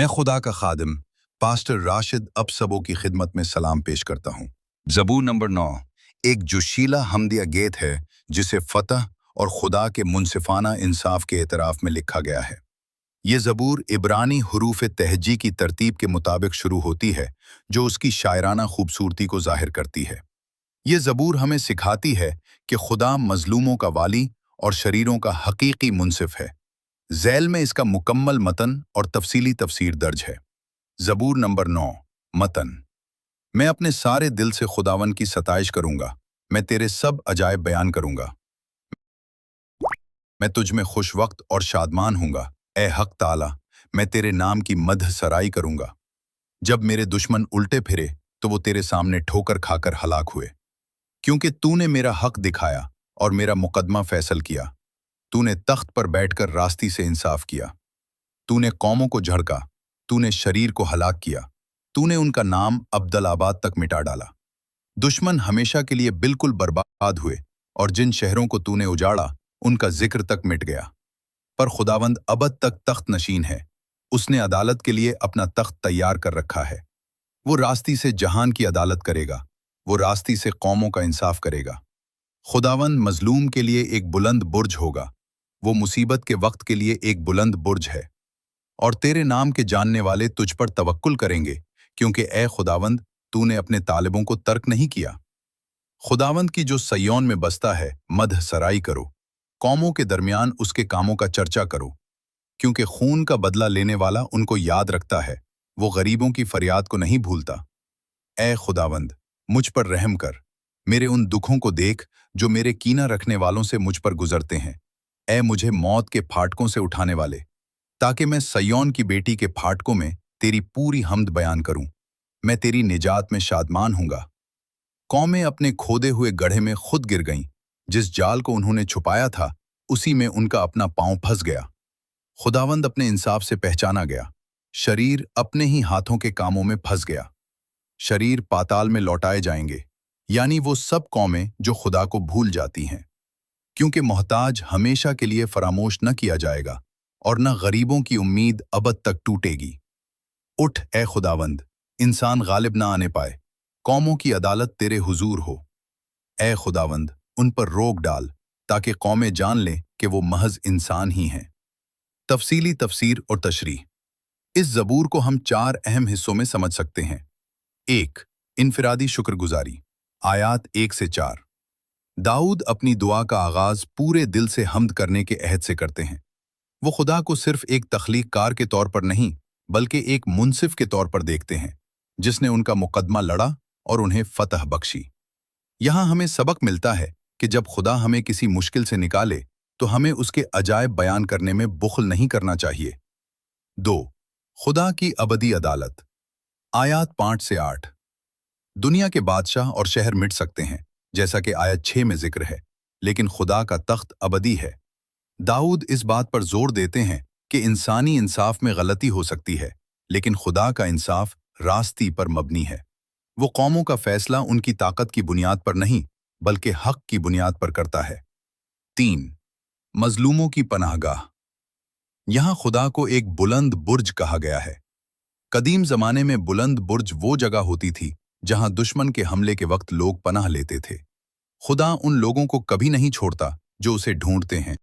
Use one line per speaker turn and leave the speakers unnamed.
मैं खुदा का खादिम पास्टर राशिद अब सबों की खिदमत में सलाम पेश करता हूँ। ज़बूर नंबर 9 एक जोशीला हमदिया गीत है जिसे फतह और खुदा के मुनसिफाना इंसाफ के एतराफ़ में लिखा गया है। ये ज़बूर इब्रानी हरूफ तहजी की तरतीब के मुताबिक शुरू होती है जो उसकी शायराना खूबसूरती को ज़ाहिर करती है। ये ज़बूर हमें सिखाती है कि खुदा मज़लूमों का वाली और शरीरों का हकीकी मुनसिफ है। ज़ैल में इसका मुकम्मल मतन और तफसीली तफसीर दर्ज है। ज़बूर नंबर 9 मतन। मैं अपने सारे दिल से खुदावन की सताइश करूंगा, मैं तेरे सब अजायब बयान करूंगा। मैं तुझ में खुश वक्त और शादमान हूंगा, ए हक ताला, मैं तेरे नाम की मदह सराई करूंगा। जब मेरे दुश्मन उल्टे फिरे तो वो तेरे सामने ठोकर खाकर हलाक हुए, क्योंकि तूने मेरा हक दिखाया और मेरा मुकदमा फैसल किया। तूने तख्त पर बैठकर रास्ती से इंसाफ किया। तूने कौमों को झड़का, तूने शरीर को हलाक किया। तूने उनका नाम अब्दलाबाद तक मिटा डाला। दुश्मन हमेशा के लिए बिल्कुल बर्बाद हुए और जिन शहरों को तूने उजाड़ा उनका जिक्र तक मिट गया। पर खुदावंद अबद तक तख्त नशीन है, उसने अदालत के लिए अपना तख्त तैयार कर रखा है। वो रास्ती से जहान की अदालत करेगा, वो रास्ती से कौमों का इंसाफ करेगा। खुदावंद मजलूम के लिए एक बुलंद बुर्ज होगा, वो मुसीबत के वक्त के लिए एक बुलंद बुर्ज है। और तेरे नाम के जानने वाले तुझ पर तवक्कुल करेंगे, क्योंकि ए खुदावंद तूने अपने तालिबों को तर्क नहीं किया। खुदावंद की जो सय्योन में बसता है मदह सराई करो, कौमों के दरमियान उसके कामों का चर्चा करो, क्योंकि खून का बदला लेने वाला उनको याद रखता है, वो गरीबों की फरियाद को नहीं भूलता। ए खुदावंद मुझ पर रहम कर, मेरे उन दुखों को देख जो मेरे कीना रखने वालों से मुझ पर गुजरते हैं। ए मुझे मौत के फाटकों से उठाने वाले, ताकि मैं सय्योन की बेटी के फाटकों में तेरी पूरी हम्द बयान करूं। मैं तेरी निजात में शादमान हूंगा। कौमें अपने खोदे हुए गड्ढे में खुद गिर गईं, जिस जाल को उन्होंने छुपाया था उसी में उनका अपना पांव फंस गया। खुदावंद अपने इंसाफ से पहचाना गया, शरीर अपने ही हाथों के कामों में फंस गया। शरीर पाताल में लौटाए जाएंगे, यानी वो सब कौमें जो खुदा को भूल जाती हैं, क्योंकि मोहताज हमेशा के लिए फरामोश न किया जाएगा और न गरीबों की उम्मीद अबद तक टूटेगी। उठ ए खुदावंद, इंसान गालिब ना आने पाए, कौमों की अदालत तेरे हुजूर हो। ए खुदावंद उन पर रोक डाल, ताकि कौमें जान लें कि वो महज इंसान ही हैं। तफसीली तफसीर और तशरीह। इस ज़बूर को हम 4 अहम हिस्सों में समझ सकते हैं। 1. इनफिरादी शुक्रगुजारी, आयात 1 से 4। दाऊद अपनी दुआ का आगाज पूरे दिल से हम्द करने के अहद से करते हैं। वो खुदा को सिर्फ एक तख्लीक़कार के तौर पर नहीं, बल्कि एक मुनसिफ के तौर पर देखते हैं, जिसने उनका मुकदमा लड़ा और उन्हें फतह बख्शी। यहाँ हमें सबक मिलता है कि जब खुदा हमें किसी मुश्किल से निकाले तो हमें उसके अजायब बयान करने में बुख़्ल नहीं करना चाहिए। 2. खुदा की अबदी अदालत, आयात 5 से 8। दुनिया के बादशाह और शहर मिट सकते हैं, जैसा कि आयत 6 में जिक्र है, लेकिन खुदा का तख्त अबदी है। दाऊद इस बात पर जोर देते हैं कि इंसानी इंसाफ में गलती हो सकती है, लेकिन खुदा का इंसाफ रास्ती पर मबनी है। वो कौमों का फैसला उनकी ताकत की बुनियाद पर नहीं, बल्कि हक की बुनियाद पर करता है। 3. मजलूमों की पनाहगाह। यहाँ खुदा को एक बुलंद बुर्ज कहा गया है। कदीम जमाने में बुलंद बुर्ज वो जगह होती थी जहां दुश्मन के हमले के वक्त लोग पनाह लेते थे। खुदा उन लोगों को कभी नहीं छोड़ता जो उसे ढूंढते हैं।